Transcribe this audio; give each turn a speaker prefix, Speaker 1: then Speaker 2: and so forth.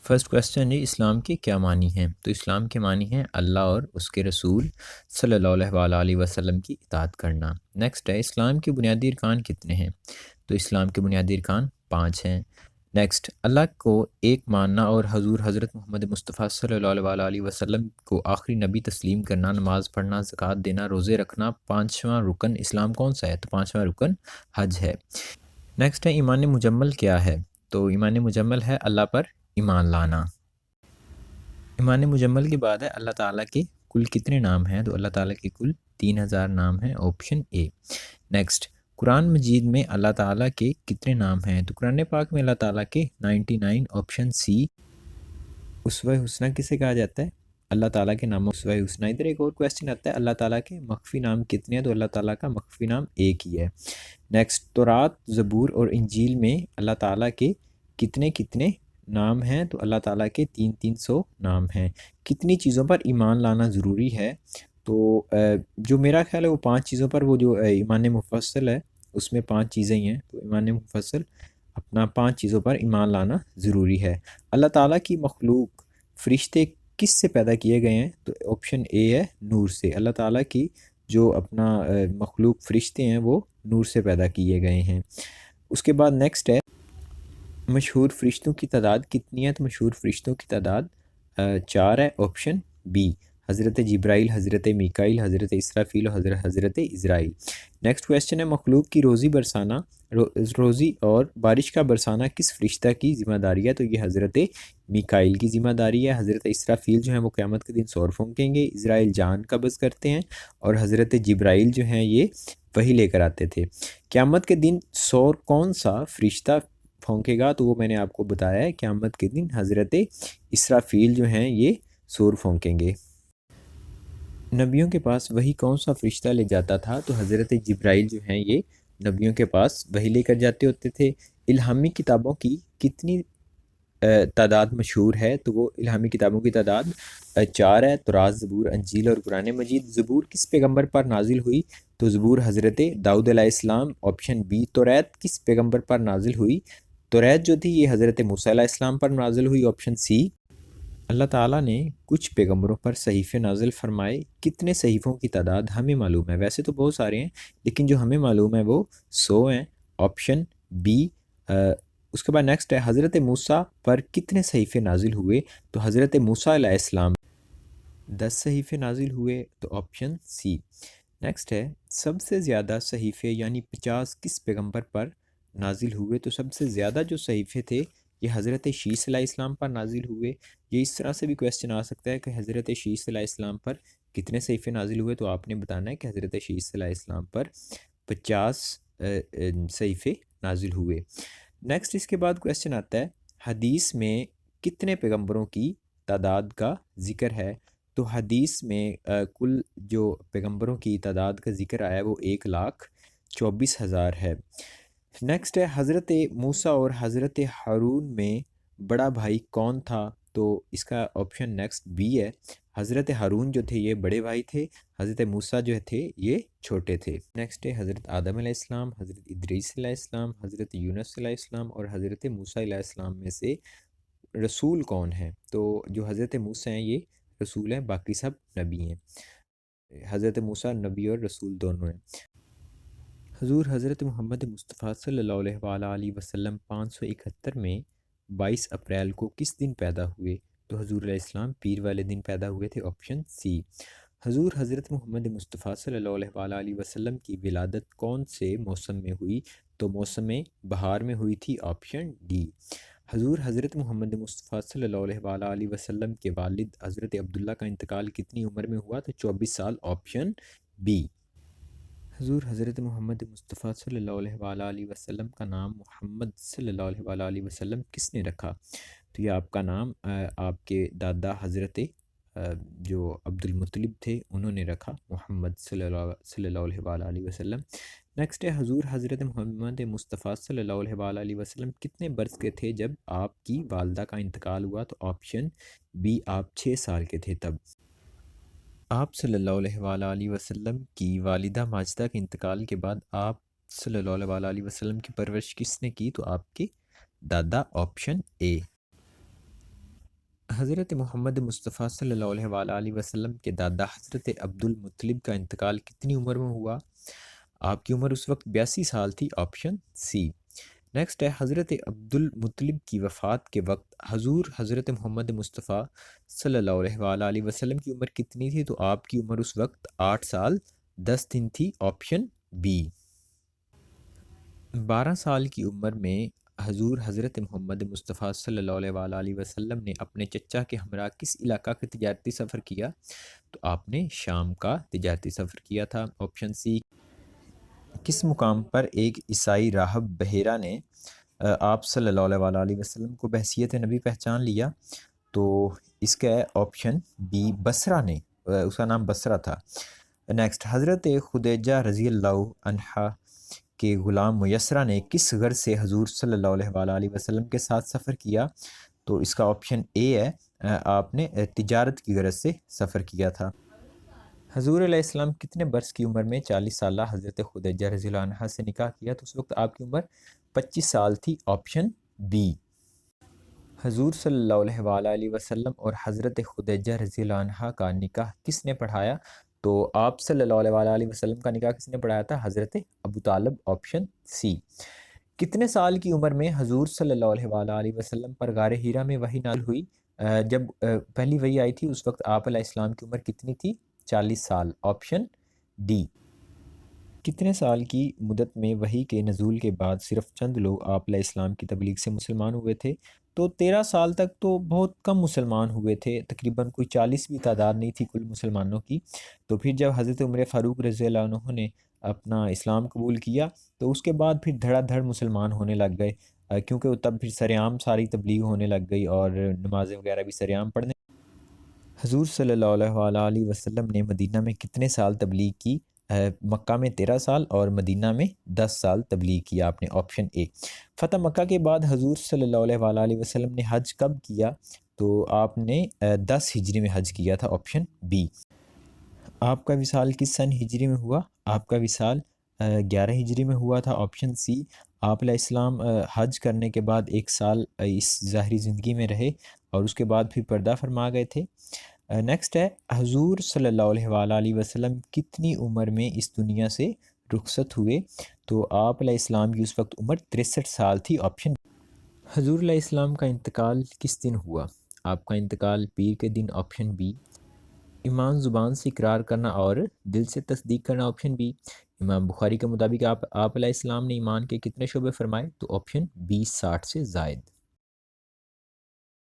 Speaker 1: First question है इस्लाम के क्या मानी हैं। तो इस्लाम के मानी हैं अल्लाह और उसके रसूल सल्लल्लाहु अलैहि वसल्लम की इताअत करना। नेक्स्ट है इस्लाम के बुनियादी अरकान कितने हैं। तो इस्लाम के बुनियादी अरकान 5 हैं। नेक्स्ट अल्लाह को एक मानना और हजूर हज़रत मोहम्मद मुस्तफ़ा सल्लल्लाहु अलैहि वसल्लम को आखिरी नबी तस्लीम करना, नमाज़ पढ़ना, ज़कात देना, रोज़े रखना। पाँचवा रुकन इस्लाम कौन सा है। तो पाँचवा रुकन हज है। नेक्स्ट है ईमान मुजम्मल क्या है। तो ईमान मुजम्मल है अल्लाह पर ईमान लाना। ईमान मुजम्मल के बाद है अल्लाह ताला के कुल कितने नाम हैं। तो अल्लाह ताला के कुल 3000 नाम हैं, ऑप्शन ए। नेक्स्ट कुरान मजीद में अल्लाह ताला के कितने नाम हैं। तो कुरान पाक में अल्लाह ताला के 99, ऑप्शन सी। उसवा हुस्ना किसे कहा जाता है। अल्लाह ताला के नाम उसवा हुस्ना। इधर एक और क्वेश्चन आता है अल्लाह ताला के मख्फी नाम कितने हैं। तो अल्लाह ताला का मख्फी नाम एक ही है। नेक्स्ट तौरात, ज़बूर और इंजील में अल्लाह ताला के कितने कितने नाम हैं। तो अल्लाह ताला के 300 नाम हैं। कितनी चीज़ों पर ईमान लाना ज़रूरी है। तो जो मेरा ख्याल है वो 5 चीज़ों पर, वो जो ईमान मुफस्सल है उसमें 5 चीज़ें ही हैं। तो ईमान मुफस्सल अपना 5 चीज़ों पर ईमान लाना ज़रूरी है। अल्लाह ताला की मखलूक फ़रिश्ते किस से पैदा किए गए हैं। तो ऑप्शन ए है नूर से। अल्लाह ताला की जो अपना मखलूक फ़रिश्ते हैं वो नूर से पैदा किए गए हैं। उसके बाद नेक्स्ट है मशहूर फ़रिश्तों की तादाद कितनी है। तो मशहूर फ़रिश्तों की तादाद 4 है, ऑप्शन बी। हज़रत जिब्राइल, हज़रत मीकाइल, हज़रत इसराफील और हज़रत इज़राइल। नेक्स्ट क्वेश्चन है मखलूक की रोज़ी बरसाना, रोज़ी और बारिश का बरसाना किस फ़रिश्ता की ज़िम्मेदारी है। तो ये हज़रत मीकाइल की ज़िम्मेदारी है। हज़रत इसराफील जो हैं वो क़यामत के दिन सौर फूंकेंगे। इज़राइल जान कब्ज़ करते हैं और हज़रत जिब्राइल जो हैं ये वही लेकर आते थे। क़यामत के दिन सौर कौन सा फ़रिश्ता फूंकेगा। तो वो मैंने आपको बताया है क़यामत के दिन हज़रत इसराफील जो हैं ये सूर फूंकेंगे। नबियों के पास वही कौन सा फ़रिश्ता ले जाता था। तो हज़रत जिब्राइल जो हैं ये नबियों के पास वही लेकर जाते होते थे। इल्हामी किताबों की कितनी तादाद मशहूर है। तो वो इल्हामी किताबों की तादाद 4 है। तौरात, ज़बूर, अंजील और कुरान मजीद। ज़बूर किस पैगंबर पर नाजिल हुई। तो ज़बूर हज़रत दाऊद अलैहिस्सलाम, ऑप्शन बी। तौरात किस पैगंबर पर नाजिल हुई। तौरात जो थी ये हज़रत मूसा अलैहिस्सलाम पर नाजिल हुई, ऑप्शन सी। अल्लाह ताला ने कुछ पैगंबरों पर सहीफ़े नाजिल फरमाए। कितने सहीफ़ों की तादाद हमें मालूम है। वैसे तो बहुत सारे हैं लेकिन जो हमें मालूम है वो 100 हैं, ऑप्शन बी। उसके बाद नेक्स्ट है हज़रत मूसा पर कितने सहीफ़े नाजिल हुए। तो हज़रत मूसा अलैहिस्सलाम 10 सहीफ़े नाजिल हुए, तो ऑप्शन सी। नेक्स्ट है सबसे ज़्यादा सहीफ़े यानी 50 किस पैगंबर पर नाजिल हुए। तो सबसे ज़्यादा जो सहीफ़े थे ये हज़रत शीस अलैहिस्सलाम पर नाजिल हुए। ये इस तरह से भी क्वेश्चन आ सकता है कि हज़रत शीस अलैहिस्सलाम पर कितने सहीफ़े नाजिल हुए। तो आपने बताना है कि हज़रत शीस अलैहिस्सलाम पर 50 सहीफ़े नाजिल हुए। नेक्स्ट इसके बाद क्वेश्चन आता है हदीस में कितने पैगंबरों की तादाद का ज़िक्र है। तो हदीस में कुल जो पैगंबरों की तादाद का ज़िक्र आया है वो 1,24,000 है। नेक्स्ट है हज़रत मूसा और हज़रत हारून में बड़ा भाई कौन था। तो इसका ऑप्शन नेक्स्ट बी है। हज़रत हारून जो थे ये बड़े भाई थे, हज़रत मूसा जो थे ये छोटे थे। नेक्स्ट है हज़रत आदम अलैहिस्सलाम, हज़रत इदरीस अलैहिस्सलाम, हज़रत यूनुस अलैहिस्सलाम और हज़रत मूसा अलैहिस्सलाम में से रसूल कौन है। तो जो हज़रत मूसा हैं ये रसूल हैं, बाकी सब नबी हैं। हज़रत मूसा नबी और रसूल दोनों हैं। हजूर हज़रत मोहम्मद मुस्तफ़ा सल्लल्लाहु अलैहि वसल्लम 571 में 22 अप्रैल को किस दिन पैदा हुए। तो हजूर अलैहिस्सलाम पीर वाले दिन पैदा हुए थे, ऑप्शन सी। हजूर हज़रत मोहम्मद मुस्तफ़ा सल्लल्लाहु अलैहि वसल्लम की विलादत कौन से मौसम में हुई। तो मौसम बहार में हुई थी, ऑप्शन डी। हजूर हज़रत मोहम्मद मुस्तफ़ा सल्लल्लाहु अलैहि वसल्लम के वालिद हज़रत अब्दुल्ला का इंतकाल कितनी उम्र में हुआ। तो 24 साल, ऑप्शन बी। हजूर हज़रत मोहम्मद मुस्तफ़ा सल्लल्लाहु अलैहि वसल्लम का नाम मोहम्मद सल्लल्लाहु अलैहि वसल्लम किसने रखा। तो ये आपका नाम आपके दादा हज़रत जो अब्दुल मुत्तलिब थे उन्होंने रखा, मोहम्मद सल्लल्लाहु अलैहि वसल्लम। नेक्स्ट है हजूर हज़रत मोहम्मद मुस्तफ़ा सल्लल्लाहु अलैहि वसल्लम कितने बरस के थे जब आपकी वालदा का इंतकाल हुआ। तो ऑप्शन बी, आप 6 साल के थे तब। आप सल्लल्लाहु अलैहि वसल्लम की वालिदा माजिदा के इंतकाल के बाद आप सल्लल्लाहु अलैहि वसल्लम की परवरिश किसने की। तो आपके दादा, ऑप्शन ए। हज़रत मोहम्मद मुस्तफ़ा सल्लल्लाहु अलैहि वसल्लम के दादा हज़रत अब्दुल मुत्तलिब का इंतकाल कितनी उम्र में हुआ? आपकी उम्र उस वक्त 82 साल थी, ऑप्शन सी। नेक्स्ट है, हज़रत अब्दुल मुत्तलिब की वफ़ात के वक्त हजूर हज़रत मोहम्मद मुस्तफ़ा सल्लल्लाहु अलैहि वसल्लम की उम्र कितनी थी? तो आपकी उम्र उस वक्त 8 साल 10 दिन थी, ऑप्शन बी। 12 साल की उम्र में हजूर हज़रत मोहम्मद मुस्तफ़ा सल्लल्लाहु अलैहि वसल्लम ने अपने चचा के हमरा किस इलाका का तिजारती सफ़र किया? तो आपने शाम का तिजारती सफ़र किया था, ऑप्शन सी। किस मुकाम पर एक ईसाई राहब बहेरा ने आप सल्लल्लाहु अलैहि वसल्लम को बहसियत नबी पहचान लिया? तो इसका है ऑप्शन बी, बसरा ने। उसका नाम बसरा था। नेक्स्ट, हज़रत खुदैजा रज़ी अल्लाह अन्हा के ग़ुलाम मुयसरा ने किस गर्ज़ से हजूर सल्लल्लाहु अलैहि वसल्लम के साथ सफ़र किया? तो इसका ऑप्शन ए है, आपने तिजारत की गरज से सफ़र किया था। हजूर अलैहिस्सलाम कितने बरस की उम्र में 40 साल हज़रत खुदैजा रज़ियल्लाहु अन्हा से निकाह किया? तो उस वक्त आपकी उम्र 25 साल थी, ऑप्शन बी। हजूर सल्लल्लाहु अलैहि वसल्लम और हज़रत खुदैजा रज़ियल्लाहु अन्हा का निकाह किसने पढ़ाया? तो आप सल्लल्लाहु अलैहि वसल्लम का निकाह किसने पढ़ाया था? हज़रत अबू तालिब, ऑप्शन सी। कितने साल की उम्र में हजूर सल्लल्लाहु अलैहि वसल्लम पर गारे हीरा में वही नाज़िल हुई? जब पहली वही आई थी उस वक्त आप अलैहिस्सलाम की उम्र कितनी थी? 40 साल, ऑप्शन डी। कितने साल की मुद्दत में वही के नज़ूल के बाद सिर्फ चंद लोग आप अलैहिस्सलाम की तबलीग से मुसलमान हुए थे? तो 13 साल तक तो बहुत कम मुसलमान हुए थे, तकरीबन कोई 40 भी तादाद नहीं थी कुल मुसलमानों की। तो फिर जब हज़रत उमर फ़ारूक रज़ियल्लाहु अन्हु ने अपना इस्लाम कबूल किया तो उसके बाद फिर धड़ाधड़ मुसलमान होने लग गए, क्योंकि वो तब फिर सरेआम सारी तबलीग होने लग गई और नमाज़ें वगैरह भी सरेआम पढ़ने। हजूर सल्लल्लाहु अलैहि वसल्लम ने मदीना में कितने साल तबलीग की? मक्का में 13 साल और मदीना में 10 साल तबलीग किया आपने, ऑप्शन ए। फ़तह मक्का के बाद हजूर सल्लल्लाहु अलैहि वसल्लम ने हज कब किया? तो आपने 10 हिजरी में हज किया था, ऑप्शन बी। आपका विसाल किस सन हिजरी में हुआ? आपका विसाल 11 हिजरी में हुआ था, ऑप्शन सी। आप अलैहिस्सलाम हज करने के बाद 1 साल इस ज़ाहिरी ज़िंदगी में रहे और उसके बाद फिर पर्दा फरमा गए थे। नेक्स्ट है, हजूर सल्लल्लाहु अलैहि वसल्लम कितनी उम्र में इस दुनिया से रुखसत हुए? तो आप अलैहिस्सलाम की उस वक्त उम्र 63 साल थी, ऑप्शन। हजूर अलैहिस्सलाम का इंतकाल किस दिन हुआ? आपका इंतकाल पीर के दिन, ऑप्शन बी। ईमान ज़ुबान से इकरार करना और दिल से तस्दीक करना, ऑप्शन बी। इमाम बुखारी के मुताबिक आप अलैहिस्सलाम ने ईमान के कितने शोबे फरमाए? तो ऑप्शन बी, 60 से ज़ायद।